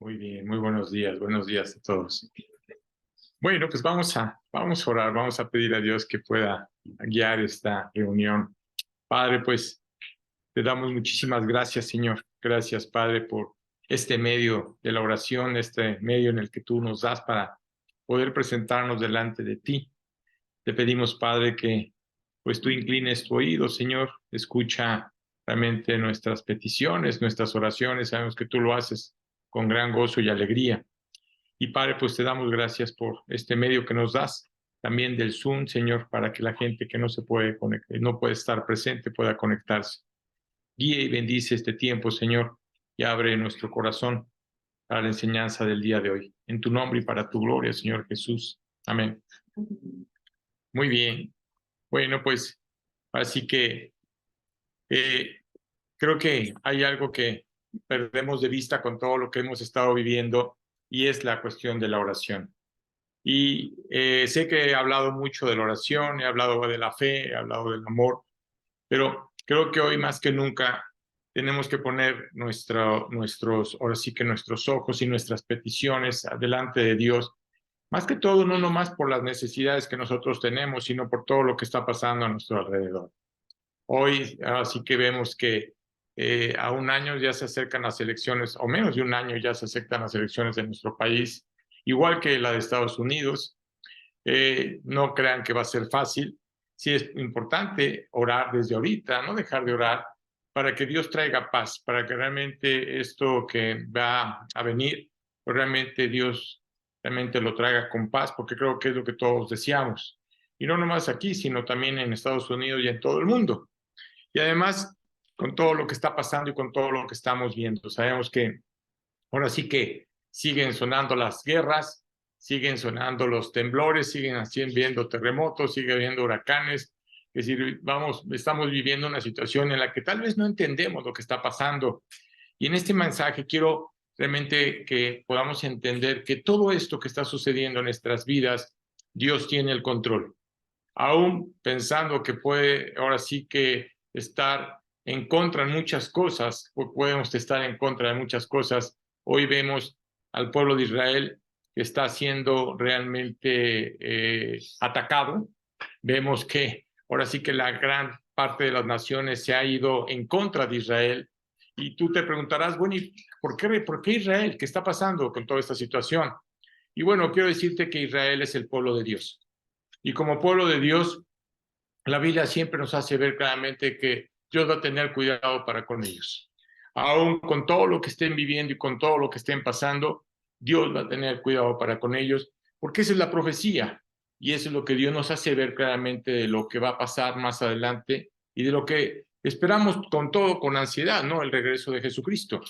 Muy bien, muy buenos días a todos. Bueno, pues vamos a orar, vamos a pedir a Dios que pueda guiar esta reunión. Padre, pues te damos muchísimas gracias, Señor. Gracias, Padre, por este medio de la oración, este medio en el que tú nos das para poder presentarnos delante de ti. Te pedimos, Padre, que pues tú inclines tu oído, Señor, escucha realmente nuestras peticiones, nuestras oraciones. Sabemos que tú lo haces con gran gozo y alegría. Y Padre, pues te damos gracias por este medio que nos das, también del Zoom, Señor, para que la gente que no se puede conectar, no puede estar presente, pueda conectarse. Guía y bendice este tiempo, Señor, y abre nuestro corazón para la enseñanza del día de hoy. En tu nombre y para tu gloria, Señor Jesús. Amén. Muy bien. Bueno, pues así que creo que hay algo que perdemos de vista con todo lo que hemos estado viviendo y es la cuestión de la oración. Y sé que he hablado mucho de la oración, he hablado de la fe, he hablado del amor, pero creo que hoy más que nunca tenemos que poner ahora sí que nuestros ojos y nuestras peticiones delante de Dios. Más que todo, no nomás por las necesidades que nosotros tenemos, sino por todo lo que está pasando a nuestro alrededor. Hoy sí que vemos que a un año ya se acercan las elecciones, o menos de un año ya se acercan las elecciones de nuestro país, igual que la de Estados Unidos. No crean que va a ser fácil. Sí es importante orar desde ahorita, no dejar de orar para que Dios traiga paz, para que realmente esto que va a venir, pues realmente Dios realmente lo traiga con paz, porque creo que es lo que todos deseamos. Y no nomás aquí, sino también en Estados Unidos y en todo el mundo. Y además, con todo lo que está pasando y con todo lo que estamos viendo, sabemos que ahora sí que siguen sonando las guerras, siguen sonando los temblores, siguen viendo terremotos, siguen viendo huracanes. Es decir, estamos viviendo una situación en la que tal vez no entendemos lo que está pasando. Y en este mensaje quiero realmente que podamos entender que todo esto que está sucediendo en nuestras vidas, Dios tiene el control. Aún pensando que puede ahora sí que estar en contra de muchas cosas, o podemos estar en contra de muchas cosas. Hoy vemos al pueblo de Israel que está siendo realmente atacado. Vemos que ahora sí que la gran parte de las naciones se ha ido en contra de Israel. Y tú te preguntarás, bueno, ¿y por qué Israel? ¿Qué está pasando con toda esta situación? Y bueno, quiero decirte que Israel es el pueblo de Dios. Y como pueblo de Dios, la Biblia siempre nos hace ver claramente que Dios va a tener cuidado para con ellos. Aún con todo lo que estén viviendo y con todo lo que estén pasando, Dios va a tener cuidado para con ellos, porque esa es la profecía. Y eso es lo que Dios nos hace ver claramente de lo que va a pasar más adelante y de lo que esperamos con todo, con ansiedad, ¿no? El regreso de Jesucristo.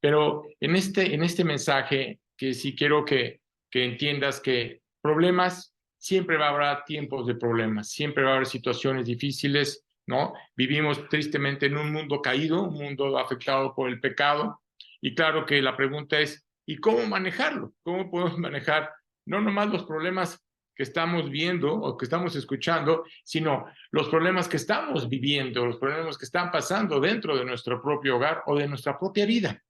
Pero en este mensaje, que sí quiero que entiendas que problemas, siempre va a haber tiempos de problemas, siempre va a haber situaciones difíciles, ¿no? Vivimos tristemente en un mundo caído, un mundo afectado por el pecado, y claro que la pregunta es, ¿y cómo manejarlo? ¿Cómo podemos manejar no nomás los problemas que estamos viendo o que estamos escuchando, sino los problemas que estamos viviendo, los problemas que están pasando dentro de nuestro propio hogar o de nuestra propia vida?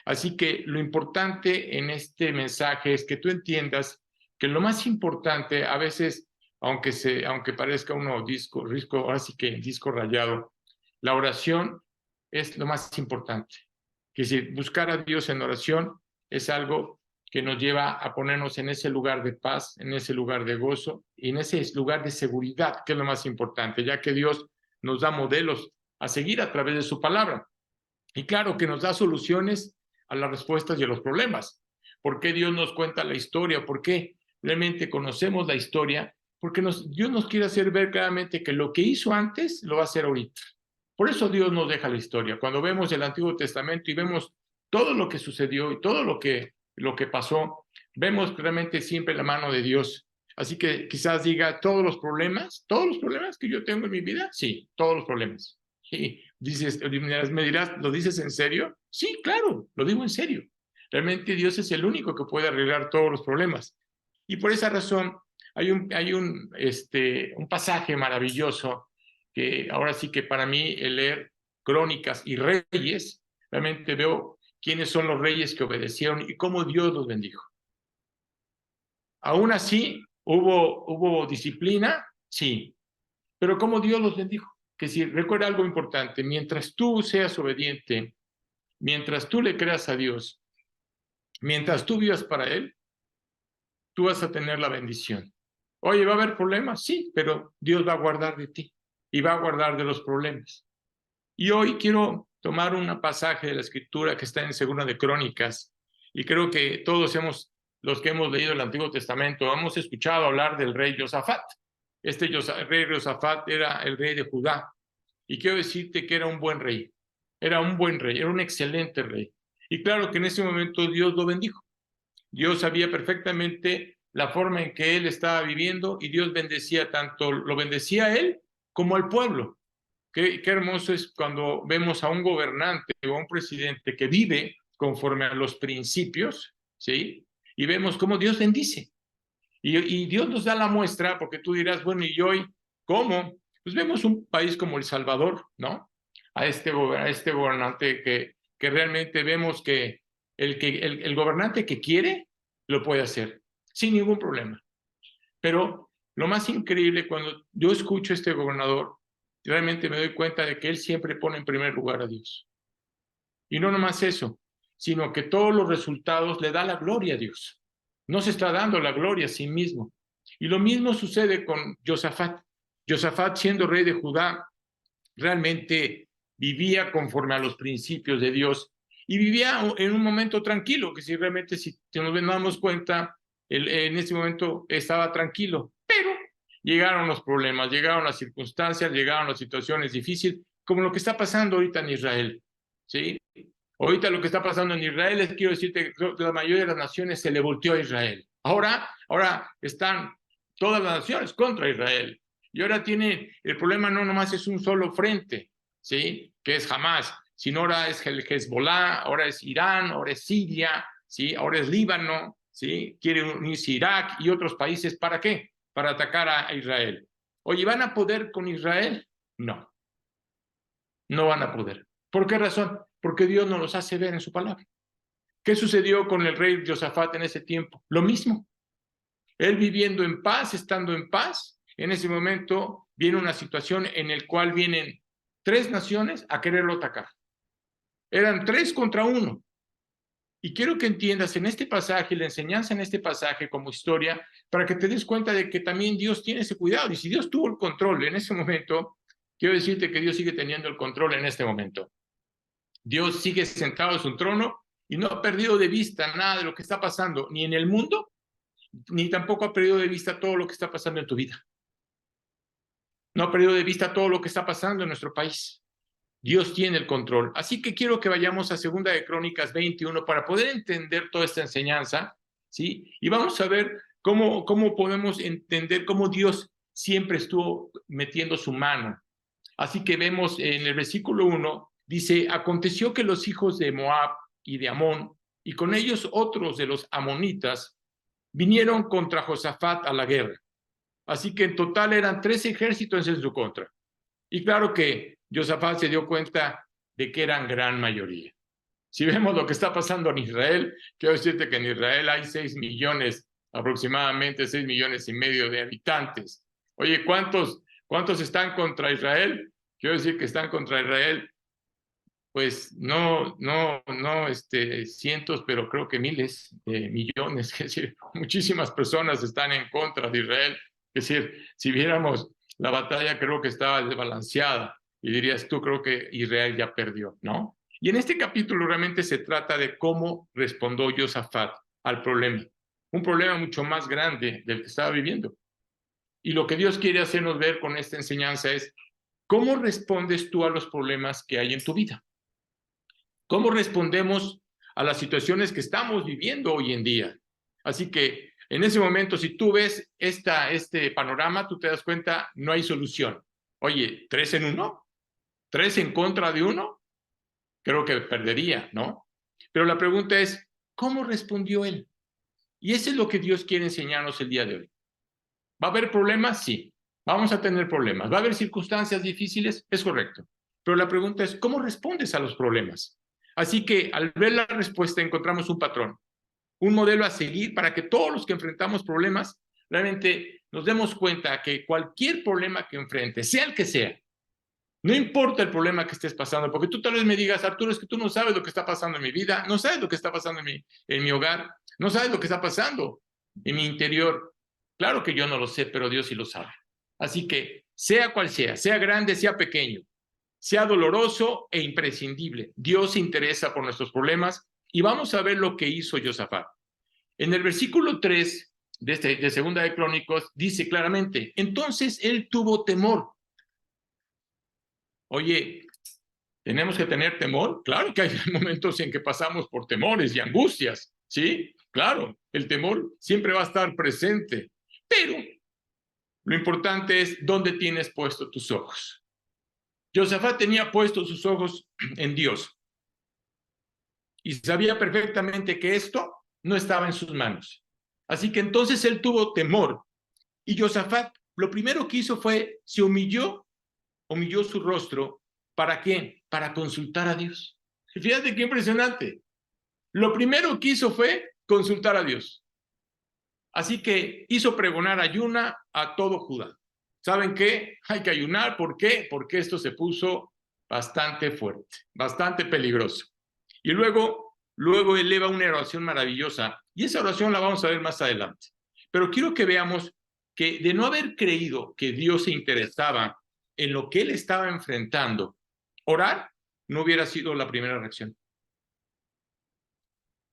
Así que lo importante en este mensaje es que tú entiendas que lo más importante, a veces, aunque parezca uno ahora sí que disco rayado, la oración es lo más importante. Es decir, buscar a Dios en oración es algo que nos lleva a ponernos en ese lugar de paz, en ese lugar de gozo y en ese lugar de seguridad, que es lo más importante, ya que Dios nos da modelos a seguir a través de su palabra. Y claro que nos da soluciones a las respuestas y a los problemas. ¿Por qué Dios nos cuenta la historia? ¿Por qué realmente conocemos la historia? Porque Dios nos quiere hacer ver claramente que lo que hizo antes lo va a hacer ahorita. Por eso Dios nos deja la historia. Cuando vemos el Antiguo Testamento y vemos todo lo que sucedió y todo lo que pasó, vemos realmente siempre la mano de Dios. Así que quizás diga, todos los problemas que yo tengo en mi vida, sí, todos los problemas. Sí, me dirás, ¿lo dices en serio? Sí, claro, lo digo en serio. Realmente Dios es el único que puede arreglar todos los problemas. Y por esa razón, un pasaje maravilloso que ahora sí que para mí el leer Crónicas y Reyes, realmente veo quiénes son los reyes que obedecieron y cómo Dios los bendijo. Aún así, hubo disciplina, sí, pero cómo Dios los bendijo. Que si recuerda algo importante, mientras tú seas obediente, mientras tú le creas a Dios, mientras tú vivas para Él, tú vas a tener la bendición. Oye, ¿va a haber problemas? Sí, pero Dios va a guardar de ti y va a guardar de los problemas. Y hoy quiero tomar un pasaje de la Escritura que está en Segunda de Crónicas, y creo que todos los que hemos leído el Antiguo Testamento, hemos escuchado hablar del rey Josafat. Este rey Josafat era el rey de Judá, y quiero decirte que era un buen rey, era un excelente rey. Y claro que en ese momento Dios lo bendijo. Dios sabía perfectamente la forma en que él estaba viviendo, y Dios bendecía tanto, lo bendecía a él como al pueblo. Qué hermoso es cuando vemos a un gobernante o a un presidente que vive conforme a los principios, ¿sí? Y vemos cómo Dios bendice. Y Dios nos da la muestra, porque tú dirás, bueno, ¿y hoy cómo? Pues vemos un país como El Salvador, ¿no? A este gobernante que realmente vemos que el gobernante que quiere, lo puede hacer, sin ningún problema. Pero lo más increíble, cuando yo escucho a este gobernador, realmente me doy cuenta de que él siempre pone en primer lugar a Dios. Y no nomás eso, sino que todos los resultados le da la gloria a Dios. No se está dando la gloria a sí mismo. Y lo mismo sucede con Josafat. Josafat, siendo rey de Judá, realmente vivía conforme a los principios de Dios y vivía en un momento tranquilo, que si realmente si nos damos cuenta, en ese momento estaba tranquilo, pero llegaron los problemas, llegaron las circunstancias, llegaron las situaciones difíciles, como lo que está pasando ahorita en Israel, ¿sí? Ahorita lo que está pasando en Israel es, quiero decirte, que la mayoría de las naciones se le volteó a Israel. Ahora están todas las naciones contra Israel. Y ahora el problema no nomás es un solo frente, ¿sí? Que es Hamas, sino ahora es el Hezbollah, ahora es Irán, ahora es Siria, ¿sí? Ahora es Líbano, ¿sí? Quiere unirse Irak y otros países. ¿Para qué? Para atacar a Israel. Oye, ¿van a poder con Israel? No, no van a poder. ¿Por qué razón? Porque Dios nos los hace ver en su palabra. ¿Qué sucedió con el rey Josafat en ese tiempo? Lo mismo. Él viviendo en paz, estando en paz, en ese momento viene una situación en la cual vienen 3 naciones a quererlo atacar. Eran 3 contra 1. Y quiero que entiendas en este pasaje, la enseñanza en este pasaje como historia, para que te des cuenta de que también Dios tiene ese cuidado. Y si Dios tuvo el control en ese momento, quiero decirte que Dios sigue teniendo el control en este momento. Dios sigue sentado en su trono y no ha perdido de vista nada de lo que está pasando, ni en el mundo, ni tampoco ha perdido de vista todo lo que está pasando en tu vida. No ha perdido de vista todo lo que está pasando en nuestro país. Dios tiene el control. Así que quiero que vayamos a Segunda de Crónicas 21 para poder entender toda esta enseñanza, ¿sí? Y vamos a ver cómo podemos entender cómo Dios siempre estuvo metiendo su mano. Así que vemos en el versículo 1, dice, aconteció que los hijos de Moab y de Amón, y con ellos otros de los amonitas, vinieron contra Josafat a la guerra. Así que en total eran 3 ejércitos en su contra. Y claro que Josafat se dio cuenta de que eran gran mayoría. Si vemos lo que está pasando en Israel, quiero decirte que en Israel hay 6 millones, aproximadamente 6 millones y medio de habitantes. Oye, ¿cuántos están contra Israel? Quiero decir que están contra Israel, pues no, cientos, pero creo que miles de millones. Es decir, muchísimas personas están en contra de Israel. Es decir, si viéramos la batalla, creo que estaba desbalanceada y dirías tú, creo que Israel ya perdió, ¿no? Y en este capítulo realmente se trata de cómo respondió Josafat al problema, un problema mucho más grande del que estaba viviendo. Y lo que Dios quiere hacernos ver con esta enseñanza es cómo respondes tú a los problemas que hay en tu vida. ¿Cómo respondemos a las situaciones que estamos viviendo hoy en día? Así que en ese momento, si tú ves este panorama, tú te das cuenta, no hay solución. Oye, 3 en 1, 3 en contra de 1, creo que perdería, ¿no? Pero la pregunta es, ¿cómo respondió él? Y eso es lo que Dios quiere enseñarnos el día de hoy. ¿Va a haber problemas? Sí. Vamos a tener problemas. ¿Va a haber circunstancias difíciles? Es correcto. Pero la pregunta es, ¿cómo respondes a los problemas? Así que al ver la respuesta encontramos un patrón, un modelo a seguir para que todos los que enfrentamos problemas realmente nos demos cuenta que cualquier problema que enfrentes, sea el que sea, no importa el problema que estés pasando, porque tú tal vez me digas, Arturo, es que tú no sabes lo que está pasando en mi vida, no sabes lo que está pasando en mi hogar, no sabes lo que está pasando en mi interior. Claro que yo no lo sé, pero Dios sí lo sabe. Así que, sea cual sea grande, sea pequeño, sea doloroso e imprescindible, Dios se interesa por nuestros problemas y vamos a ver lo que hizo Josafat. En el versículo 3 de Segunda de Crónicos dice claramente, entonces él tuvo temor. Oye, ¿tenemos que tener temor? Claro que hay momentos en que pasamos por temores y angustias, ¿sí? Claro, el temor siempre va a estar presente, pero lo importante es dónde tienes puestos tus ojos. Josafat tenía puestos sus ojos en Dios y sabía perfectamente que esto no estaba en sus manos. Así que entonces él tuvo temor y Josafat lo primero que hizo fue, se humilló su rostro. ¿Para qué? Para consultar a Dios. Fíjate qué impresionante. Lo primero que hizo fue consultar a Dios. Así que hizo pregonar ayuna a todo Judá. ¿Saben qué? Hay que ayunar. ¿Por qué? Porque esto se puso bastante fuerte, bastante peligroso. Y luego eleva una oración maravillosa. Y esa oración la vamos a ver más adelante. Pero quiero que veamos que de no haber creído que Dios se interesaba en lo que él estaba enfrentando, orar no hubiera sido la primera reacción.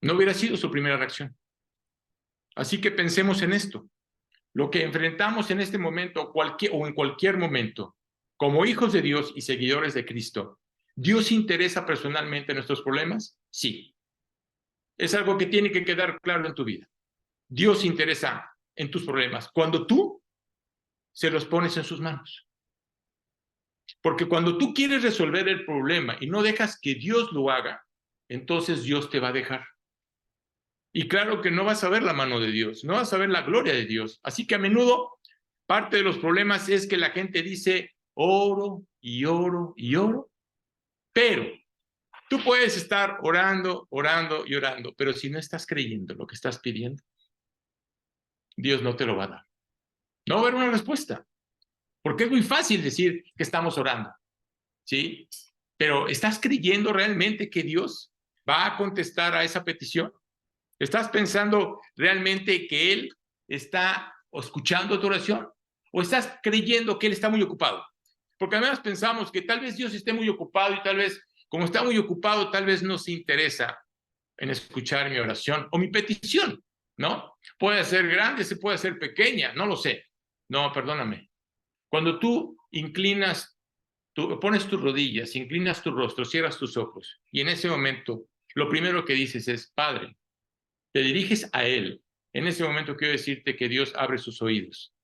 No hubiera sido su primera reacción. Así que pensemos en esto. Lo que enfrentamos en este momento o en cualquier momento, como hijos de Dios y seguidores de Cristo, ¿Dios se interesa personalmente en nuestros problemas? Sí. Es algo que tiene que quedar claro en tu vida. Dios se interesa en tus problemas cuando tú se los pones en sus manos. Porque cuando tú quieres resolver el problema y no dejas que Dios lo haga, entonces Dios te va a dejar. Y claro que no vas a ver la mano de Dios, no vas a ver la gloria de Dios. Así que a menudo parte de los problemas es que la gente dice, oro y oro y oro, pero tú puedes estar orando, orando y orando, pero si no estás creyendo lo que estás pidiendo, Dios no te lo va a dar. No va a haber una respuesta, porque es muy fácil decir que estamos orando, ¿sí? Pero ¿estás creyendo realmente que Dios va a contestar a esa petición? ¿Estás pensando realmente que Él está escuchando tu oración? ¿O estás creyendo que Él está muy ocupado? Porque además pensamos que tal vez Dios esté muy ocupado y tal vez, como está muy ocupado, tal vez no se interesa en escuchar mi oración o mi petición, ¿no? Puede ser grande, se puede ser pequeña, no lo sé. No, perdóname. Cuando tú pones tus rodillas, inclinas tu rostro, cierras tus ojos y en ese momento lo primero que dices es, Padre, te diriges a Él. En ese momento quiero decirte que Dios abre sus oídos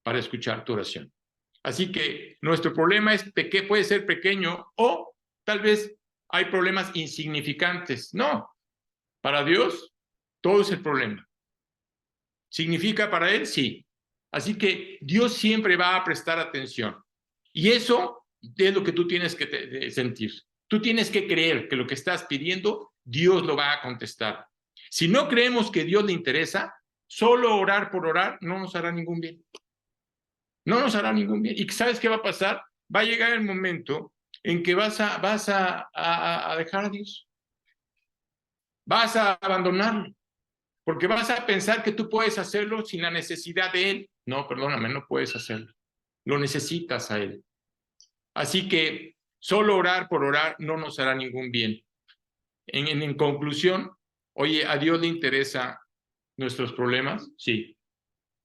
para escuchar tu oración. Así que nuestro problema es que puede ser pequeño o tal vez hay problemas insignificantes. No, para Dios todo es el problema. ¿Significa para Él? Sí. Así que Dios siempre va a prestar atención. Y eso es lo que tú tienes que sentir. Tú tienes que creer que lo que estás pidiendo, Dios lo va a contestar. Si no creemos que Dios le interesa, solo orar por orar no nos hará ningún bien. No nos hará ningún bien. ¿Y sabes qué va a pasar? Va a llegar el momento en que vas a dejar a Dios. Vas a abandonarlo. Porque vas a pensar que tú puedes hacerlo sin la necesidad de Él. No, perdóname, no puedes hacerlo. Lo necesitas a Él. Así que solo orar por orar no nos hará ningún bien. En conclusión, oye, ¿a Dios le interesa nuestros problemas? Sí.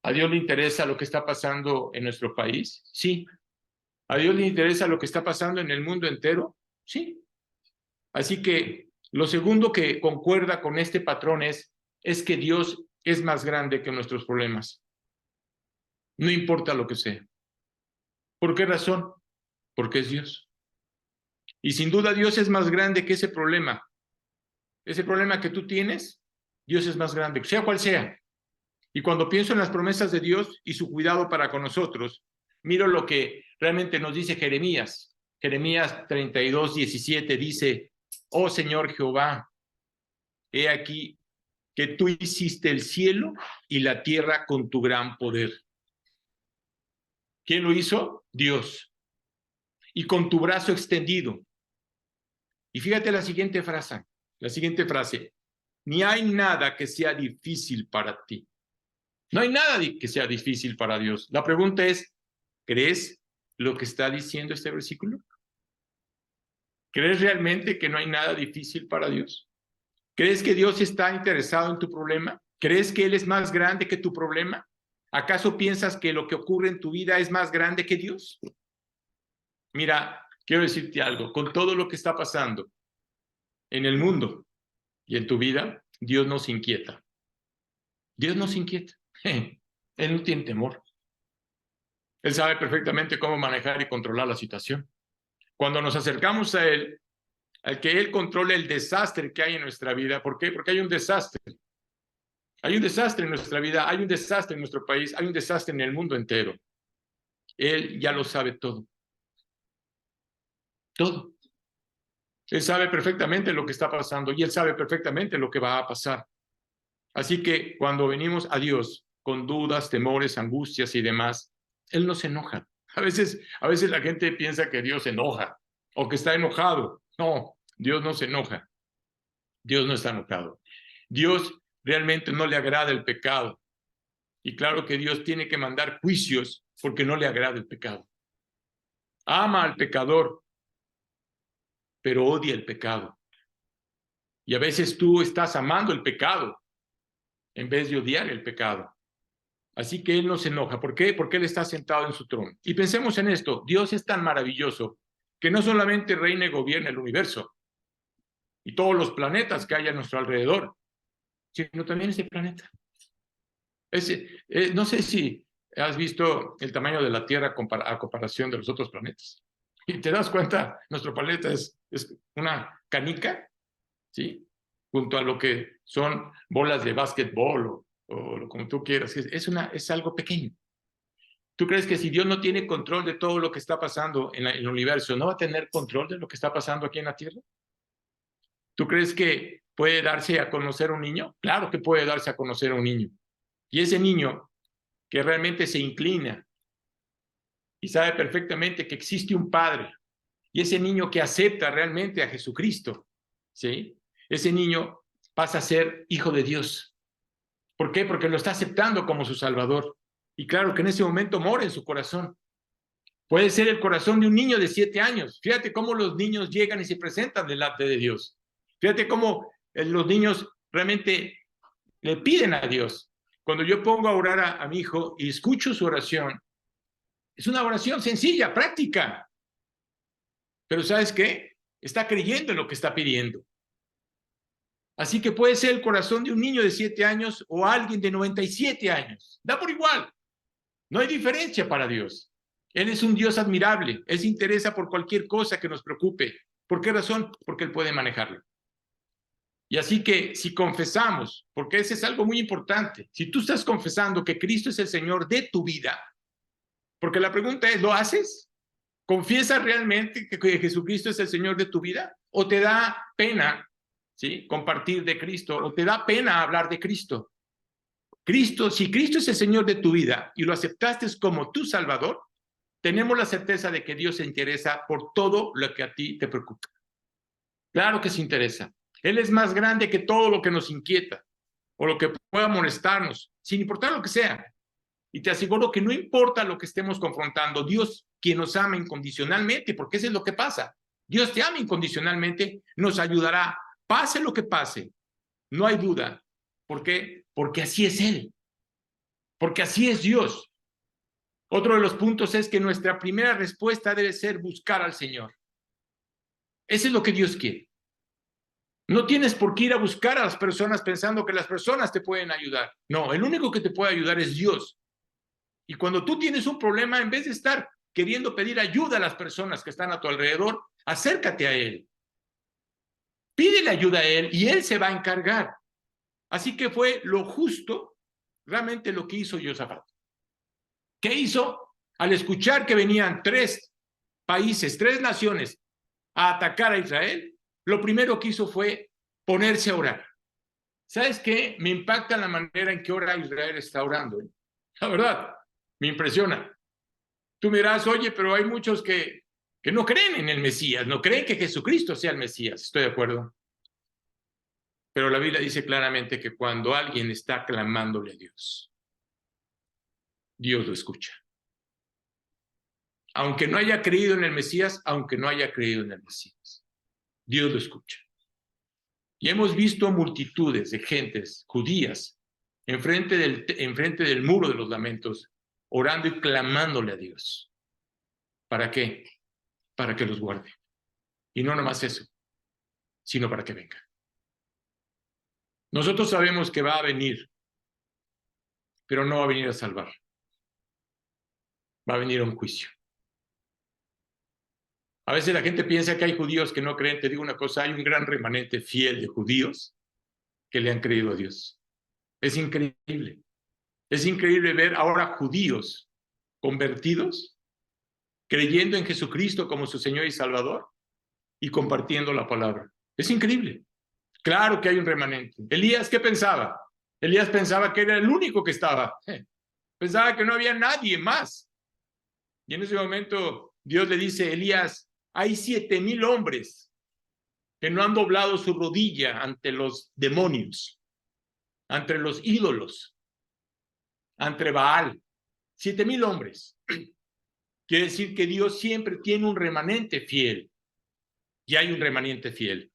¿A Dios le interesa lo que está pasando en nuestro país? Sí. ¿A Dios le interesa lo que está pasando en el mundo entero? Sí. Así que lo segundo que concuerda con este patrón es que Dios es más grande que nuestros problemas. No importa lo que sea. ¿Por qué razón? Porque es Dios. Y sin duda Dios es más grande que ese problema. Ese problema que tú tienes, Dios es más grande, sea cual sea. Y cuando pienso en las promesas de Dios y su cuidado para con nosotros, miro lo que realmente nos dice Jeremías. Jeremías 32:17 dice: oh Señor Jehová, he aquí que tú hiciste el cielo y la tierra con tu gran poder. ¿Quién lo hizo? Dios. Y con tu brazo extendido. Y fíjate la siguiente frase, ni hay nada que sea difícil para ti. No hay nada que sea difícil para Dios. La pregunta es, ¿crees lo que está diciendo este versículo? ¿Crees realmente que no hay nada difícil para Dios? ¿Crees que Dios está interesado en tu problema? ¿Crees que Él es más grande que tu problema? ¿Acaso piensas que lo que ocurre en tu vida es más grande que Dios? Mira, quiero decirte algo, con todo lo que está pasando en el mundo y en tu vida, Dios nos inquieta. Dios nos inquieta. Él no tiene temor. Él sabe perfectamente cómo manejar y controlar la situación. Cuando nos acercamos a Él, al que Él controle el desastre que hay en nuestra vida. ¿Por qué? Porque hay un desastre. Hay un desastre en nuestra vida, hay un desastre en nuestro país, hay un desastre en el mundo entero. Él ya lo sabe todo. Todo. Él sabe perfectamente lo que está pasando y Él sabe perfectamente lo que va a pasar. Así que cuando venimos a Dios con dudas, temores, angustias y demás, Él no se enoja. A veces la gente piensa que Dios se enoja o que está enojado. No, Dios no se enoja. Dios no está enojado. Dios realmente no le agrada el pecado. Y claro que Dios tiene que mandar juicios porque no le agrada el pecado. Ama al pecador, pero odia el pecado. Y a veces tú estás amando el pecado en vez de odiar el pecado. Así que Él no se enoja. ¿Por qué? Porque Él está sentado en su trono. Y pensemos en esto. Dios es tan maravilloso que no solamente reina y gobierna el universo y todos los planetas que hay a nuestro alrededor, sino también ese planeta. No sé si has visto el tamaño de la Tierra a comparación de los otros planetas. Y te das cuenta, nuestro planeta es una canica, ¿sí? Junto a lo que son bolas de básquetbol o como tú quieras. Es algo pequeño. ¿Tú crees que si Dios no tiene control de todo lo que está pasando en el universo, no va a tener control de lo que está pasando aquí en la Tierra? ¿Tú crees que puede darse a conocer un niño? Claro que puede darse a conocer un niño. Y ese niño que realmente se inclina y sabe perfectamente que existe un Padre, y ese niño que acepta realmente a Jesucristo, ¿sí? Ese niño pasa a ser hijo de Dios. ¿Por qué? Porque lo está aceptando como su Salvador. Y claro que en ese momento mora en su corazón. Puede ser el corazón de un niño de 7 años. Fíjate cómo los niños llegan y se presentan delante de Dios. Fíjate cómo los niños realmente le piden a Dios. Cuando yo pongo a orar a mi hijo y escucho su oración, es una oración sencilla, práctica. Pero ¿sabes qué? Está creyendo en lo que está pidiendo. Así que puede ser el corazón de un niño de 7 años o alguien de 97 años. Da por igual. No hay diferencia para Dios. Él es un Dios admirable. Él se interesa por cualquier cosa que nos preocupe. ¿Por qué razón? Porque Él puede manejarlo. Y así que si confesamos, porque ese es algo muy importante, si tú estás confesando que Cristo es el Señor de tu vida, porque la pregunta es, ¿lo haces? ¿Confiesas realmente que Jesucristo es el Señor de tu vida? ¿O te da pena, ¿sí?, compartir de Cristo? ¿O te da pena hablar de Cristo? Si Cristo es el Señor de tu vida y lo aceptaste como tu Salvador, tenemos la certeza de que Dios se interesa por todo lo que a ti te preocupa. Claro que se interesa. Él es más grande que todo lo que nos inquieta o lo que pueda molestarnos, sin importar lo que sea. Y te aseguro que no importa lo que estemos confrontando, Dios, quien nos ama incondicionalmente, porque eso es lo que pasa. Dios te ama incondicionalmente, nos ayudará, pase lo que pase. No hay duda. ¿Por qué? Porque así es Él. Porque así es Dios. Otro de los puntos es que nuestra primera respuesta debe ser buscar al Señor. Eso es lo que Dios quiere. No tienes por qué ir a buscar a las personas pensando que las personas te pueden ayudar. No, el único que te puede ayudar es Dios. Y cuando tú tienes un problema, en vez de estar queriendo pedir ayuda a las personas que están a tu alrededor, acércate a Él. Pídele ayuda a Él y Él se va a encargar. Así que fue lo justo, realmente lo que hizo Josafat. ¿Qué hizo? Al escuchar que venían 3 países, 3 naciones a atacar a Israel, lo primero que hizo fue ponerse a orar. ¿Sabes qué? Me impacta la manera en que ahora Israel está orando. La verdad, me impresiona. Tú me dirás, oye, pero hay muchos que no creen en el Mesías, no creen que Jesucristo sea el Mesías. Estoy de acuerdo. Pero la Biblia dice claramente que cuando alguien está clamándole a Dios, Dios lo escucha. Aunque no haya creído en el Mesías, aunque no haya creído en el Mesías, Dios lo escucha. Y hemos visto multitudes de gentes judías enfrente del muro de los lamentos, orando y clamándole a Dios. ¿Para qué? Para que los guarde. Y no nomás eso, sino para que venga. Nosotros sabemos que va a venir, pero no va a venir a salvar. Va a venir a un juicio. A veces la gente piensa que hay judíos que no creen. Te digo una cosa, hay un gran remanente fiel de judíos que le han creído a Dios. Es increíble. Es increíble ver ahora judíos convertidos, creyendo en Jesucristo como su Señor y Salvador y compartiendo la palabra. Es increíble. Claro que hay un remanente. Elías, ¿qué pensaba? Elías pensaba que era el único que estaba. Pensaba que no había nadie más. Y en ese momento Dios le dice, Elías, hay 7,000 hombres que no han doblado su rodilla ante los demonios, ante los ídolos, ante Baal. 7,000 hombres. Quiere decir que Dios siempre tiene un remanente fiel. Y hay un remanente fiel.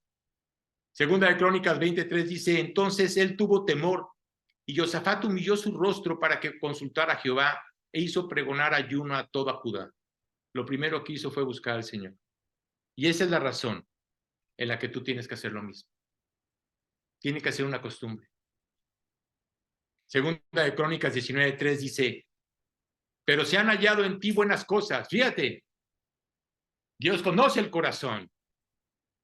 Segunda de Crónicas 23 dice, entonces él tuvo temor y Josafat humilló su rostro para que consultara a Jehová e hizo pregonar ayuno a toda Judá. Lo primero que hizo fue buscar al Señor. Y esa es la razón en la que tú tienes que hacer lo mismo. Tiene que ser una costumbre. Segunda de Crónicas 19:3 dice, pero se han hallado en ti buenas cosas. Fíjate, Dios conoce el corazón.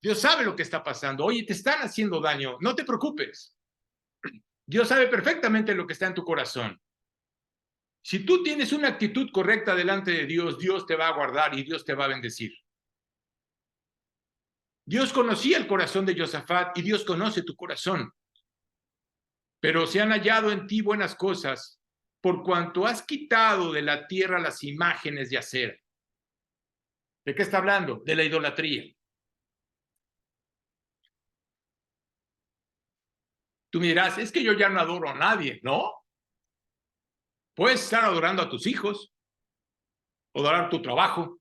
Dios sabe lo que está pasando. Oye, te están haciendo daño. No te preocupes. Dios sabe perfectamente lo que está en tu corazón. Si tú tienes una actitud correcta delante de Dios, Dios te va a guardar y Dios te va a bendecir. Dios conocía el corazón de Josafat y Dios conoce tu corazón. Pero se han hallado en ti buenas cosas por cuanto has quitado de la tierra las imágenes de acera. ¿De qué está hablando? De la idolatría. Tú me dirás, es que yo ya no adoro a nadie, ¿no? Puedes estar adorando a tus hijos, adorar tu trabajo,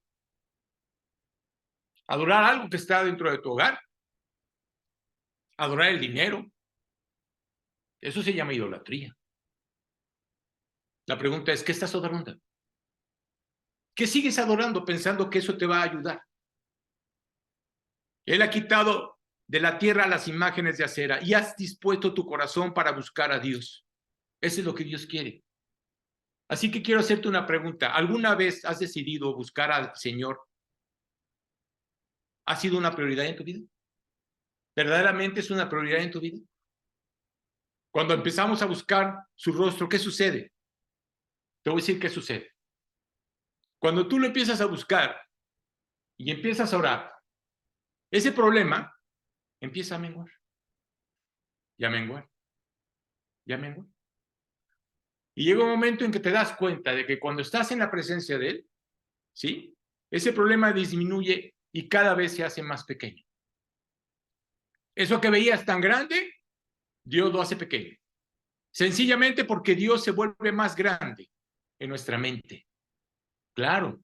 adorar algo que está dentro de tu hogar, adorar el dinero. Eso se llama idolatría. La pregunta es, ¿qué estás adorando? ¿Qué sigues adorando pensando que eso te va a ayudar? Él ha quitado de la tierra las imágenes de acera y has dispuesto tu corazón para buscar a Dios. Eso es lo que Dios quiere. Así que quiero hacerte una pregunta. ¿Alguna vez has decidido buscar al Señor? ¿Ha sido una prioridad en tu vida? ¿Verdaderamente es una prioridad en tu vida? Cuando empezamos a buscar su rostro, ¿qué sucede? Te voy a decir qué sucede. Cuando tú lo empiezas a buscar y empiezas a orar, ese problema empieza a menguar. Ya menguar. Ya menguar. Y llega un momento en que te das cuenta de que cuando estás en la presencia de Él, ¿sí? Ese problema disminuye y cada vez se hace más pequeño. Eso que veías tan grande, Dios lo hace pequeño. Sencillamente porque Dios se vuelve más grande en nuestra mente. Claro,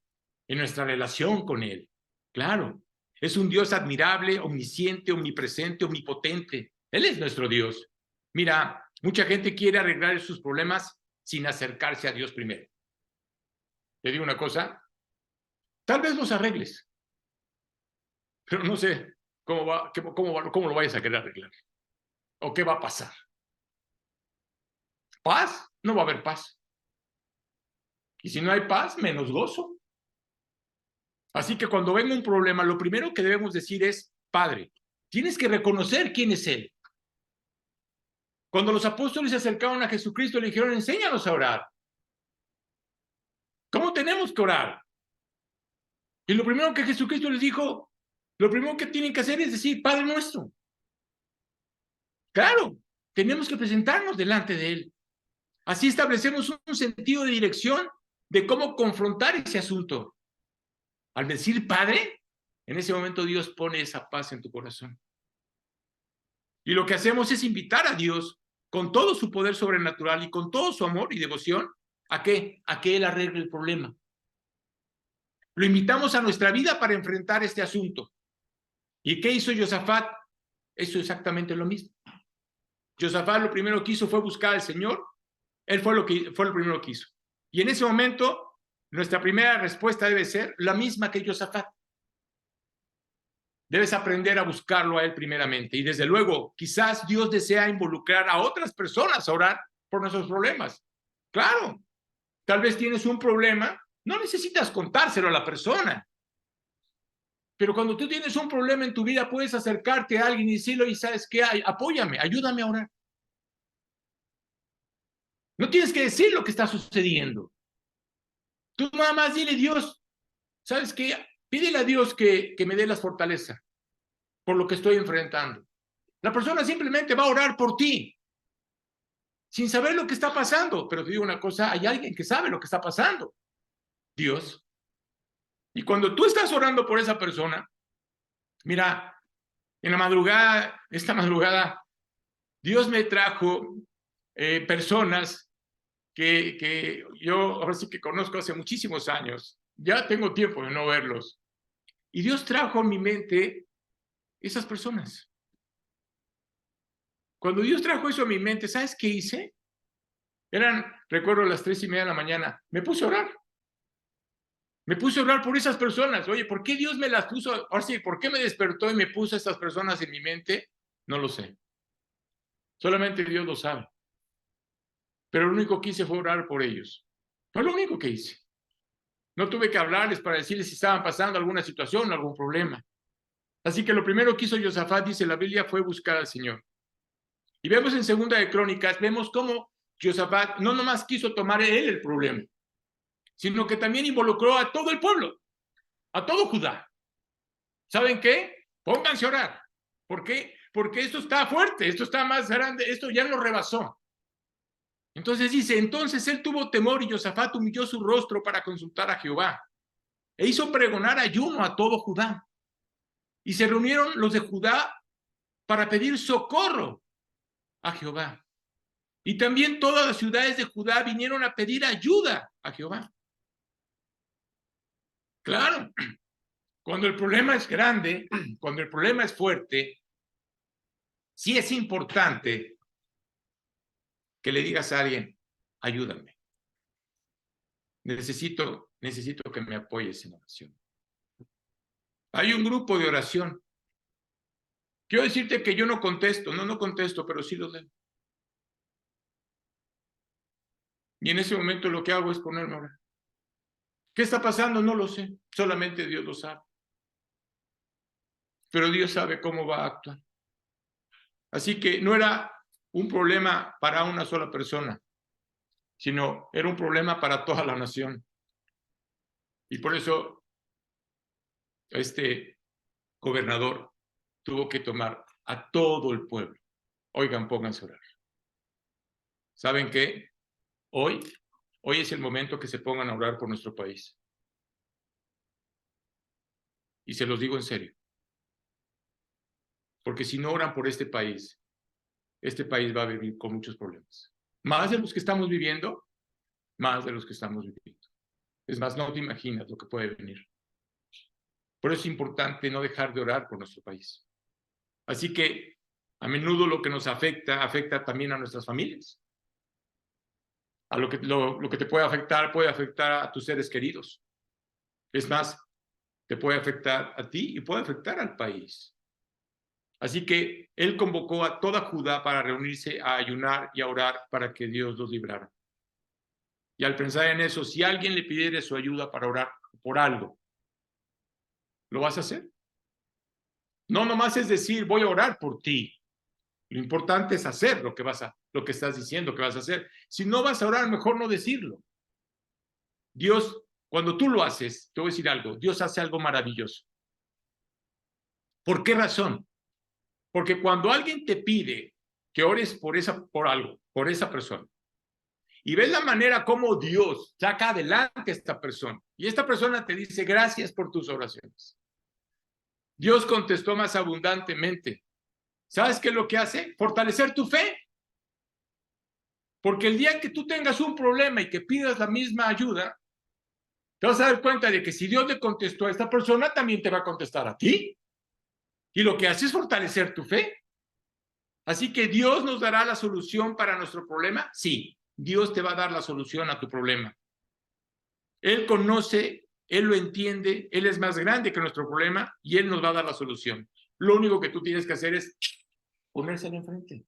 en nuestra relación con Él. Claro, es un Dios admirable, omnisciente, omnipresente, omnipotente. Él es nuestro Dios. Mira, mucha gente quiere arreglar sus problemas sin acercarse a Dios primero. Te digo una cosa, tal vez los arregles, pero no sé cómo lo vayas a querer arreglar o qué va a pasar. ¿Paz? No va a haber paz. Y si no hay paz, menos gozo. Así que cuando venga un problema, lo primero que debemos decir es, Padre, tienes que reconocer quién es Él. Cuando los apóstoles se acercaron a Jesucristo, le dijeron, enséñanos a orar. ¿Cómo tenemos que orar? Y lo primero que Jesucristo les dijo, lo primero que tienen que hacer es decir, Padre nuestro. Claro, tenemos que presentarnos delante de Él. Así establecemos un sentido de dirección de cómo confrontar ese asunto. Al decir Padre, en ese momento Dios pone esa paz en tu corazón. Y lo que hacemos es invitar a Dios con todo su poder sobrenatural y con todo su amor y devoción, ¿a qué? A que Él arregle el problema. Lo invitamos a nuestra vida para enfrentar este asunto. ¿Y qué hizo Josafat? Hizo exactamente lo mismo. Josafat lo primero que hizo fue buscar al Señor. Él fue lo primero que hizo. Y en ese momento, nuestra primera respuesta debe ser la misma que Josafat. Debes aprender a buscarlo a Él primeramente. Y desde luego, quizás Dios desea involucrar a otras personas a orar por nuestros problemas. Claro, tal vez tienes un problema, no necesitas contárselo a la persona. Pero cuando tú tienes un problema en tu vida, puedes acercarte a alguien y decirle, y sabes qué, apóyame, ayúdame a orar. No tienes que decir lo que está sucediendo. Tú nada más dile, Dios, ¿sabes qué? Pídele a Dios que me dé la fortaleza por lo que estoy enfrentando. La persona simplemente va a orar por ti, sin saber lo que está pasando. Pero te digo una cosa, hay alguien que sabe lo que está pasando. Dios. Y cuando tú estás orando por esa persona, mira, en la madrugada, esta madrugada, Dios me trajo personas que yo ahora sí que conozco hace muchísimos años. Ya tengo tiempo de no verlos. Y Dios trajo a mi mente esas personas. Cuando Dios trajo eso a mi mente, ¿sabes qué hice? Recuerdo, las 3:30 de la mañana, me puse a orar. Me puse a orar por esas personas. Oye, ¿por qué Dios me las puso? Ahora sí, ¿por qué me despertó y me puso a estas personas en mi mente? No lo sé. Solamente Dios lo sabe. Pero lo único que hice fue orar por ellos. Fue lo único que hice. No tuve que hablarles para decirles si estaban pasando alguna situación, algún problema. Así que lo primero que hizo Josafat, dice la Biblia, fue buscar al Señor. Y vemos en Segunda de Crónicas, vemos cómo Josafat no nomás quiso tomar él el problema, sino que también involucró a todo el pueblo, a todo Judá. ¿Saben qué? Pónganse a orar. ¿Por qué? Porque esto está fuerte, esto está más grande, esto ya lo rebasó. Entonces dice, entonces él tuvo temor y Josafat humilló su rostro para consultar a Jehová. E hizo pregonar ayuno a todo Judá. Y se reunieron los de Judá para pedir socorro a Jehová. Y también todas las ciudades de Judá vinieron a pedir ayuda a Jehová. Claro, cuando el problema es grande, cuando el problema es fuerte, sí es importante que le digas a alguien, ayúdame. Necesito que me apoyes en oración. Hay un grupo de oración. Quiero decirte que yo no contesto, no contesto, pero sí lo leo. Y en ese momento lo que hago es ponerme a orar. ¿Qué está pasando? No lo sé. Solamente Dios lo sabe. Pero Dios sabe cómo va a actuar. Así que no era un problema para una sola persona, sino era un problema para toda la nación. Y por eso este gobernador tuvo que tomar a todo el pueblo. Oigan, pónganse a orar. ¿Saben qué? Hoy es el momento que se pongan a orar por nuestro país. Y se los digo en serio. Porque si no oran por este país va a vivir con muchos problemas. Más de los que estamos viviendo, más de los que estamos viviendo. Es más, no te imaginas lo que puede venir. Por eso es importante no dejar de orar por nuestro país. Así que a menudo lo que nos afecta también a nuestras familias. A lo que te puede afectar a tus seres queridos. Es más, te puede afectar a ti y puede afectar al país. Así que él convocó a toda Judá para reunirse a ayunar y a orar para que Dios los librara. Y al pensar en eso, si alguien le pidiera su ayuda para orar por algo, ¿lo vas a hacer? No nomás es decir, voy a orar por ti. Lo importante es hacer lo que estás diciendo que vas a hacer. Si no vas a orar, mejor no decirlo. Dios, cuando tú lo haces, te voy a decir algo, Dios hace algo maravilloso. ¿Por qué razón? Porque cuando alguien te pide que ores por algo, por esa persona, y ves la manera como Dios saca adelante a esta persona, y esta persona te dice gracias por tus oraciones, Dios contestó más abundantemente. ¿Sabes qué es lo que hace? Fortalecer tu fe. Porque el día que tú tengas un problema y que pidas la misma ayuda, te vas a dar cuenta de que si Dios le contestó a esta persona, también te va a contestar a ti. Y lo que hace es fortalecer tu fe. Así que Dios nos dará la solución para nuestro problema. Sí, Dios te va a dar la solución a tu problema. Él conoce, Él lo entiende, Él es más grande que nuestro problema y Él nos va a dar la solución. Lo único que tú tienes que hacer es ponérselo enfrente.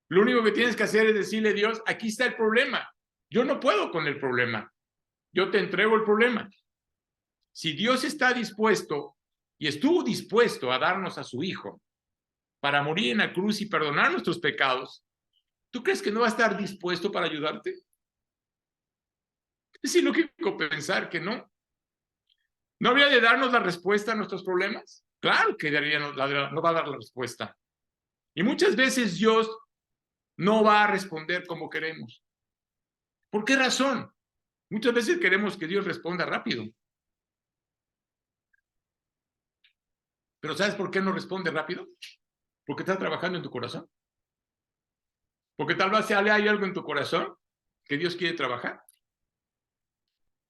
Lo único que tienes que hacer es decirle a Dios, aquí está el problema. Yo no puedo con el problema. Yo te entrego el problema. Si Dios está dispuesto y estuvo dispuesto a darnos a su Hijo para morir en la cruz y perdonar nuestros pecados, ¿tú crees que no va a estar dispuesto para ayudarte? Es ilógico pensar que no. ¿No habría de darnos la respuesta a nuestros problemas? Claro que no va a dar la respuesta. Y muchas veces Dios no va a responder como queremos. ¿Por qué razón? Muchas veces queremos que Dios responda rápido. Pero ¿sabes por qué no responde rápido? Porque está trabajando en tu corazón. Porque tal vez hay algo en tu corazón que Dios quiere trabajar.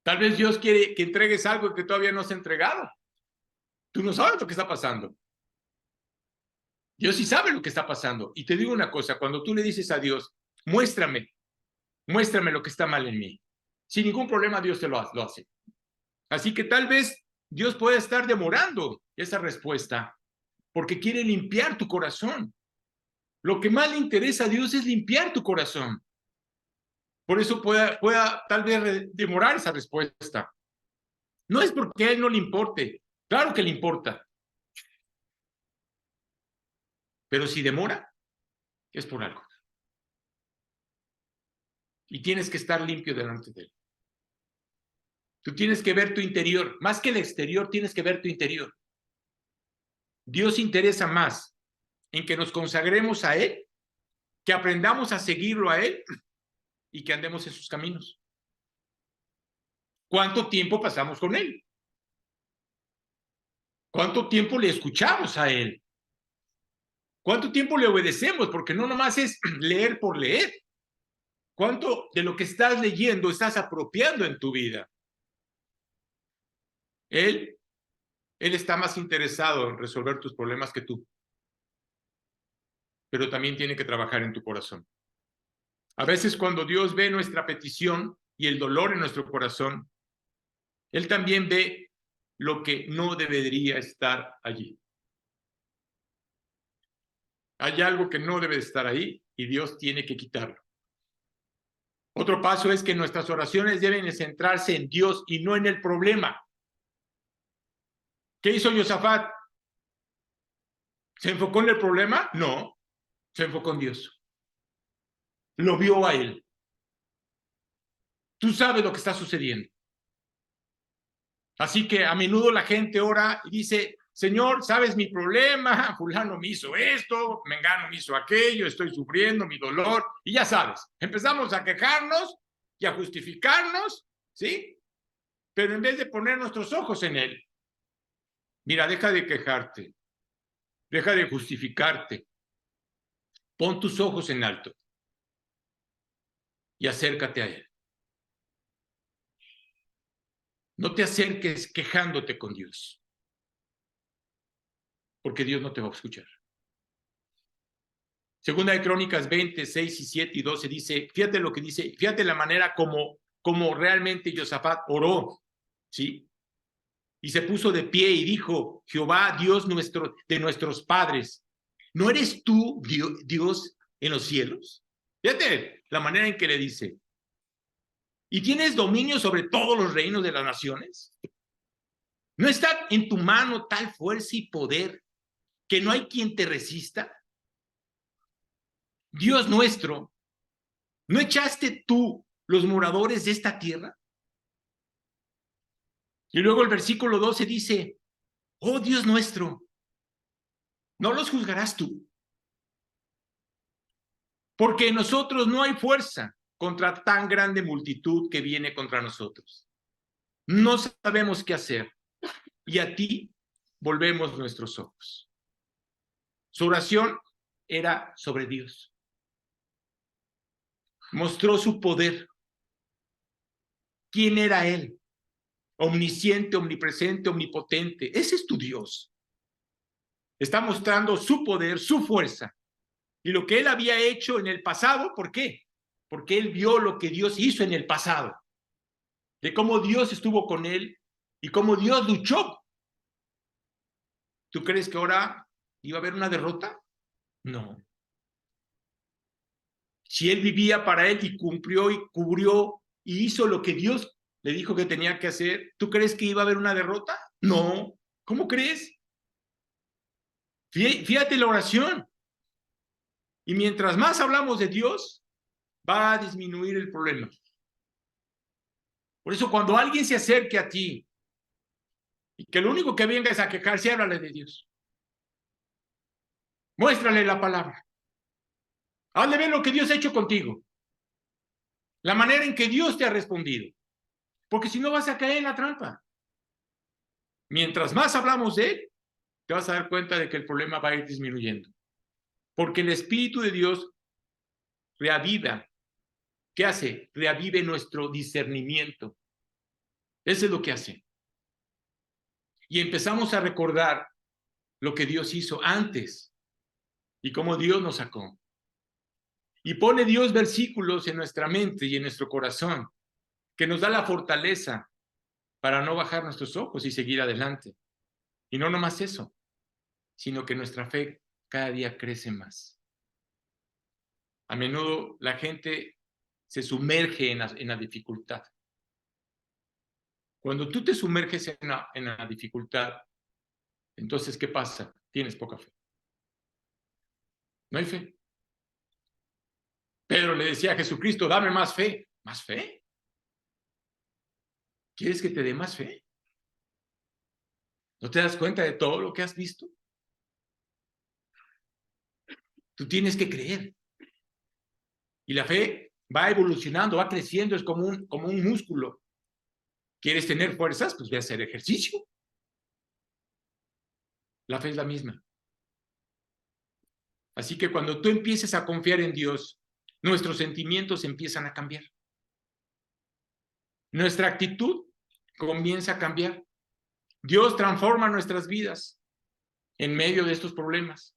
Tal vez Dios quiere que entregues algo que todavía no has entregado. Tú no sabes lo que está pasando. Dios sí sabe lo que está pasando. Y te digo una cosa, cuando tú le dices a Dios, muéstrame lo que está mal en mí. Sin ningún problema Dios te lo hace. Así que tal vez Dios puede estar demorando esa respuesta porque quiere limpiar tu corazón. Lo que más le interesa a Dios es limpiar tu corazón. Por eso pueda tal vez demorar esa respuesta. No es porque a Él no le importe. Claro que le importa. Pero si demora, es por algo. Y tienes que estar limpio delante de Él. Tú tienes que ver tu interior. Más que el exterior, tienes que ver tu interior. Dios interesa más en que nos consagremos a Él, que aprendamos a seguirlo a Él y que andemos en sus caminos. ¿Cuánto tiempo pasamos con Él? ¿Cuánto tiempo le escuchamos a Él? ¿Cuánto tiempo le obedecemos? Porque no nomás es leer por leer. ¿Cuánto de lo que estás leyendo estás apropiando en tu vida? Él está más interesado en resolver tus problemas que tú. Pero también tiene que trabajar en tu corazón. A veces cuando Dios ve nuestra petición y el dolor en nuestro corazón, Él también ve lo que no debería estar allí. Hay algo que no debe estar ahí y Dios tiene que quitarlo. Otro paso es que nuestras oraciones deben centrarse en Dios y no en el problema. ¿Qué hizo Josafat? ¿Se enfocó en el problema? No, se enfocó en Dios. Lo vio a Él. Tú sabes lo que está sucediendo. Así que a menudo la gente ora y dice, Señor, ¿sabes mi problema? Fulano me hizo esto, Mengano me hizo aquello, estoy sufriendo mi dolor. Y ya sabes, empezamos a quejarnos y a justificarnos, ¿sí? Pero en vez de poner nuestros ojos en Él, mira, deja de quejarte, deja de justificarte, pon tus ojos en alto y acércate a Él. No te acerques quejándote con Dios, porque Dios no te va a escuchar. Segunda de Crónicas 20, 6 y 7 y 12 dice, fíjate lo que dice, fíjate la manera como realmente Josafat oró, ¿sí? Y se puso de pie y dijo, Jehová, Dios de nuestros padres, ¿no eres tú Dios en los cielos? Fíjate la manera en que le dice, ¿y tienes dominio sobre todos los reinos de las naciones? ¿No está en tu mano tal fuerza y poder que no hay quien te resista? Dios nuestro, ¿no echaste tú los moradores de esta tierra? Y luego el versículo 12 dice, oh Dios nuestro, ¿no los juzgarás tú? Porque en nosotros no hay fuerza contra tan grande multitud que viene contra nosotros. No sabemos qué hacer, y a ti volvemos nuestros ojos. Su oración era sobre Dios. Mostró su poder. ¿Quién era Él? Omnisciente, omnipresente, omnipotente. Ese es tu Dios. Está mostrando su poder, su fuerza. Y lo que Él había hecho en el pasado, ¿por qué? Porque Él vio lo que Dios hizo en el pasado. De cómo Dios estuvo con Él y cómo Dios luchó. ¿Tú crees que ahora iba a haber una derrota? No. Si Él vivía para Él y cumplió y cubrió y hizo lo que Dios le dijo que tenía que hacer, ¿tú crees que iba a haber una derrota? No. ¿Cómo crees? Fíjate la oración. Y mientras más hablamos de Dios, va a disminuir el problema. Por eso cuando alguien se acerque a ti y que lo único que venga es a quejarse, háblale de Dios. Muéstrale la palabra. Hazle ver lo que Dios ha hecho contigo. La manera en que Dios te ha respondido. Porque si no vas a caer en la trampa. Mientras más hablamos de Él, te vas a dar cuenta de que el problema va a ir disminuyendo. Porque el Espíritu de Dios reaviva. ¿Qué hace? Reavive nuestro discernimiento. Eso es lo que hace. Y empezamos a recordar lo que Dios hizo antes y cómo Dios nos sacó. Y pone Dios versículos en nuestra mente y en nuestro corazón que nos da la fortaleza para no bajar nuestros ojos y seguir adelante. Y no nomás eso, sino que nuestra fe cada día crece más. A menudo la gente se sumerge en la dificultad. Cuando tú te sumerges en la dificultad, entonces, ¿qué pasa? Tienes poca fe. No hay fe. Pedro le decía a Jesucristo, dame más fe. ¿Más fe? ¿Quieres que te dé más fe? ¿No te das cuenta de todo lo que has visto? Tú tienes que creer. Y la fe va evolucionando, va creciendo, es como un músculo. ¿Quieres tener fuerzas? Pues ve a hacer ejercicio. La fe es la misma. Así que cuando tú empieces a confiar en Dios, nuestros sentimientos empiezan a cambiar. Nuestra actitud comienza a cambiar. Dios transforma nuestras vidas en medio de estos problemas.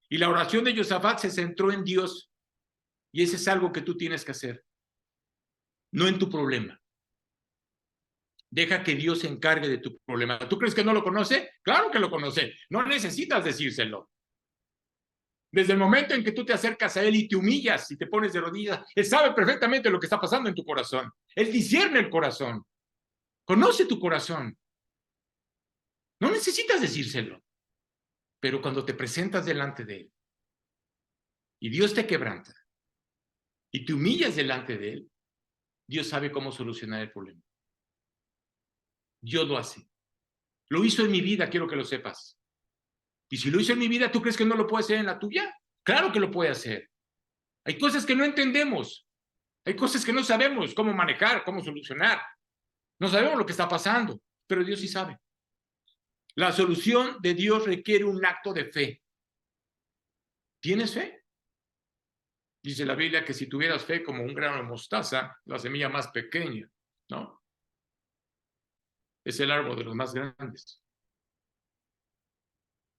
Y la oración de Josafat se centró en Dios. Y ese es algo que tú tienes que hacer. No en tu problema. Deja que Dios se encargue de tu problema. ¿Tú crees que no lo conoce? Claro que lo conoce. No necesitas decírselo. Desde el momento en que tú te acercas a Él y te humillas y te pones de rodillas, Él sabe perfectamente lo que está pasando en tu corazón. Él discierne el corazón. Conoce tu corazón. No necesitas decírselo. Pero cuando te presentas delante de Él y Dios te quebranta y te humillas delante de Él, Dios sabe cómo solucionar el problema. Dios lo hace. Lo hizo en mi vida, quiero que lo sepas. Y si lo hizo en mi vida, ¿tú crees que no lo puede hacer en la tuya? Claro que lo puede hacer. Hay cosas que no entendemos. Hay cosas que no sabemos cómo manejar, cómo solucionar. No sabemos lo que está pasando, pero Dios sí sabe. La solución de Dios requiere un acto de fe. ¿Tienes fe? Dice la Biblia que si tuvieras fe como un grano de mostaza, la semilla más pequeña, ¿no? Es el árbol de los más grandes.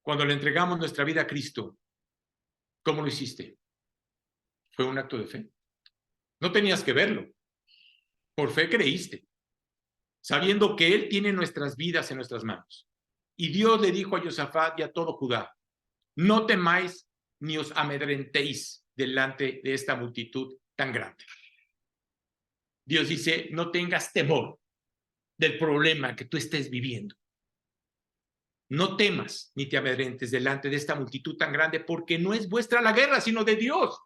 Cuando le entregamos nuestra vida a Cristo, ¿cómo lo hiciste? Fue un acto de fe. No tenías que verlo. Por fe creíste, sabiendo que Él tiene nuestras vidas en nuestras manos. Y Dios le dijo a Josafat y a todo Judá, no temáis ni os amedrentéis delante de esta multitud tan grande. Dios dice, no tengas temor del problema que tú estés viviendo. No temas ni te amedrentes delante de esta multitud tan grande, porque no es vuestra la guerra, sino de Dios.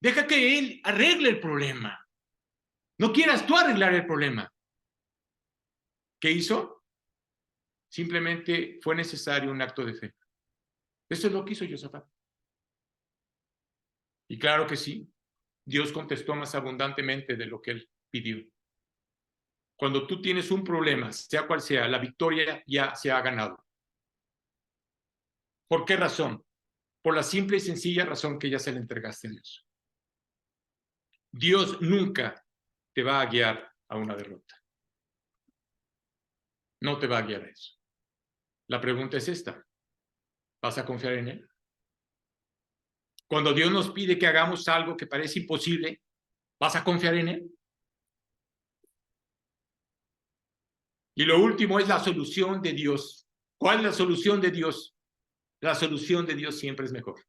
Deja que Él arregle el problema. No quieras tú arreglar el problema. ¿Qué hizo? Simplemente fue necesario un acto de fe. Eso es lo que hizo Josafat. Y claro que sí, Dios contestó más abundantemente de lo que él pidió. Cuando tú tienes un problema, sea cual sea, la victoria ya se ha ganado. ¿Por qué razón? Por la simple y sencilla razón que ya se le entregaste a Dios. Dios nunca te va a guiar a una derrota. No te va a guiar a eso. La pregunta es esta: ¿vas a confiar en Él? Cuando Dios nos pide que hagamos algo que parece imposible, ¿vas a confiar en Él? Y lo último es la solución de Dios. ¿Cuál es la solución de Dios? La solución de Dios siempre es mejor.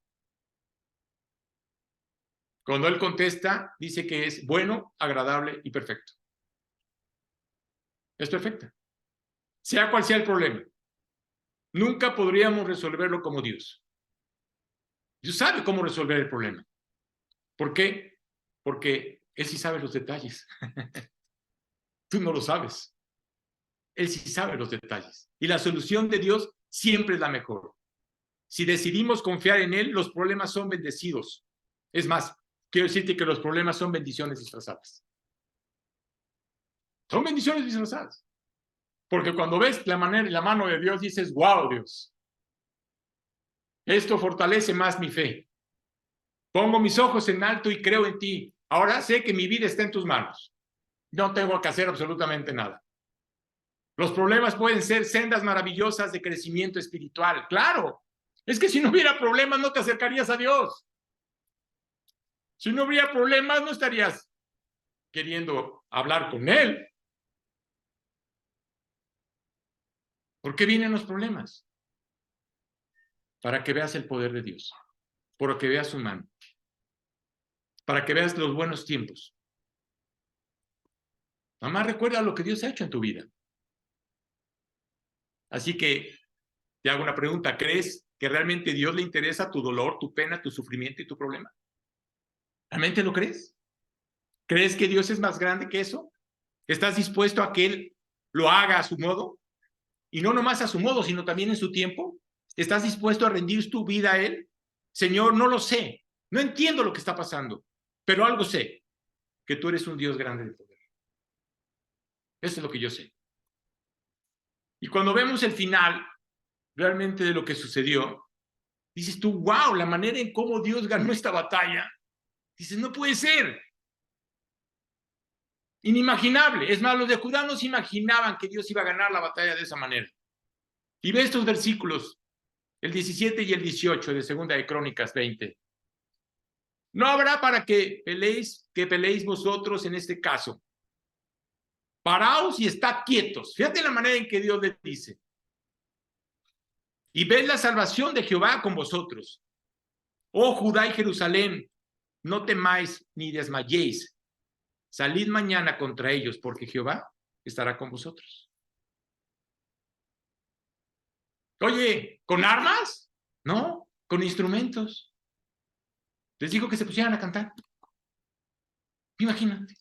Cuando Él contesta, dice que es bueno, agradable y perfecto. Es perfecta. Sea cual sea el problema. Nunca podríamos resolverlo como Dios. Dios sabe cómo resolver el problema. ¿Por qué? Porque Él sí sabe los detalles. Tú no lo sabes. Él sí sabe los detalles. Y la solución de Dios siempre es la mejor. Si decidimos confiar en Él, los problemas son bendecidos. Es más, quiero decirte que los problemas son bendiciones disfrazadas. Son bendiciones disfrazadas. Porque cuando ves la mano de Dios, dices, wow, Dios. Esto fortalece más mi fe. Pongo mis ojos en alto y creo en ti. Ahora sé que mi vida está en tus manos. No tengo que hacer absolutamente nada. Los problemas pueden ser sendas maravillosas de crecimiento espiritual. Claro, es que si no hubiera problemas no te acercarías a Dios. Si no hubiera problemas no estarías queriendo hablar con Él. ¿Por qué vienen los problemas? Para que veas el poder de Dios, para que veas su mano, para que veas los buenos tiempos. Mamá, recuerda lo que Dios ha hecho en tu vida. Así que te hago una pregunta: ¿crees que realmente a Dios le interesa tu dolor, tu pena, tu sufrimiento y tu problema? ¿Realmente lo crees? ¿Crees que Dios es más grande que eso? ¿Estás dispuesto a que Él lo haga a su modo? Y no nomás a su modo, sino también en su tiempo. ¿Estás dispuesto a rendir tu vida a Él? Señor, no lo sé, no entiendo lo que está pasando, pero algo sé, que tú eres un Dios grande de poder. Eso es lo que yo sé. Y cuando vemos el final realmente de lo que sucedió, dices tú, wow, la manera en cómo Dios ganó esta batalla. Dices, no puede ser. Inimaginable. Es más, los de Judá no se imaginaban que Dios iba a ganar la batalla de esa manera. Y ve estos versículos, el 17 y el 18 de Segunda de Crónicas 20. No habrá para que peleéis vosotros en este caso. Paraos y estad quietos. Fíjate la manera en que Dios les dice. Y ved la salvación de Jehová con vosotros. Oh Judá y Jerusalén, no temáis ni desmayéis. Salid mañana contra ellos, porque Jehová estará con vosotros. Oye, ¿con armas? No, con instrumentos. Les dijo que se pusieran a cantar. Imagínate.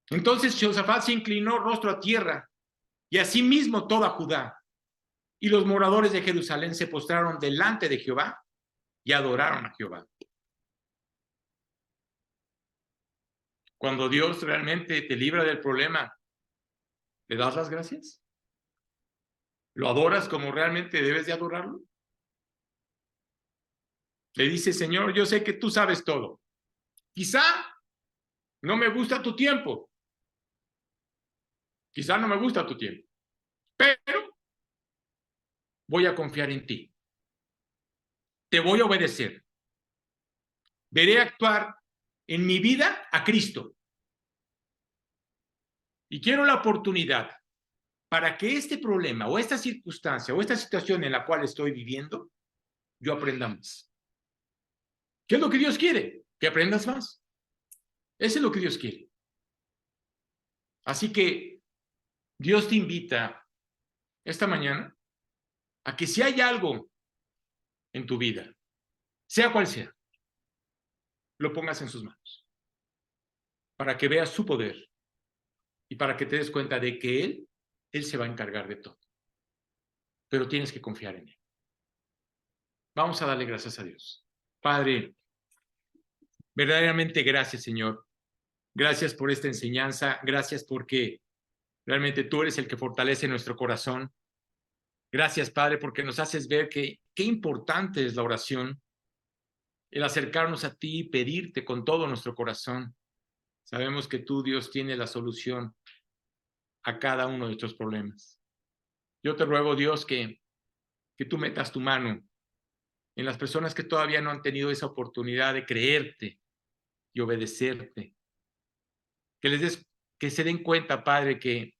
Entonces Josafat se inclinó rostro a tierra, y asimismo toda Judá. Y los moradores de Jerusalén se postraron delante de Jehová y adoraron a Jehová. Cuando Dios realmente te libra del problema, ¿le das las gracias? ¿Lo adoras como realmente debes de adorarlo? Le dice, Señor, yo sé que tú sabes todo. Quizá no me gusta tu tiempo. Quizá no me gusta tu tiempo. Pero voy a confiar en ti. Te voy a obedecer. Veré actuar en mi vida a Cristo. Y quiero la oportunidad para que este problema o esta circunstancia o esta situación en la cual estoy viviendo, yo aprenda más. ¿Qué es lo que Dios quiere? Que aprendas más. Eso es lo que Dios quiere. Así que Dios te invita esta mañana a que si hay algo en tu vida, sea cual sea, lo pongas en sus manos, para que veas su poder y para que te des cuenta de que Él se va a encargar de todo. Pero tienes que confiar en Él. Vamos a darle gracias a Dios. Padre, verdaderamente gracias, Señor. Gracias por esta enseñanza. Gracias porque realmente tú eres el que fortalece nuestro corazón. Gracias, Padre, porque nos haces ver que qué importante es la oración, el acercarnos a ti y pedirte con todo nuestro corazón. Sabemos que tú, Dios, tienes la solución a cada uno de nuestros problemas. Yo te ruego, Dios, que tú metas tu mano en las personas que todavía no han tenido esa oportunidad de creerte y obedecerte. Que les des, que se den cuenta, Padre, que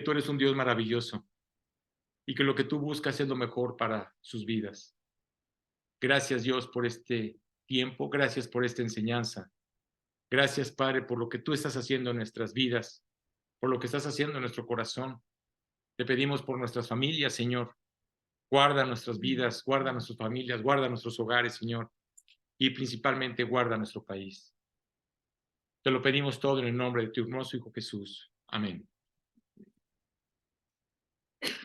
tú eres un Dios maravilloso y que lo que tú buscas es lo mejor para sus vidas. Gracias, Dios, por este tiempo. Gracias por esta enseñanza. Gracias, Padre, por lo que tú estás haciendo en nuestras vidas, por lo que estás haciendo en nuestro corazón. Te pedimos por nuestras familias, Señor. Guarda nuestras vidas, guarda nuestras familias, guarda nuestros hogares, Señor. Y principalmente guarda nuestro país. Te lo pedimos todo en el nombre de tu hermoso Hijo Jesús. Amén.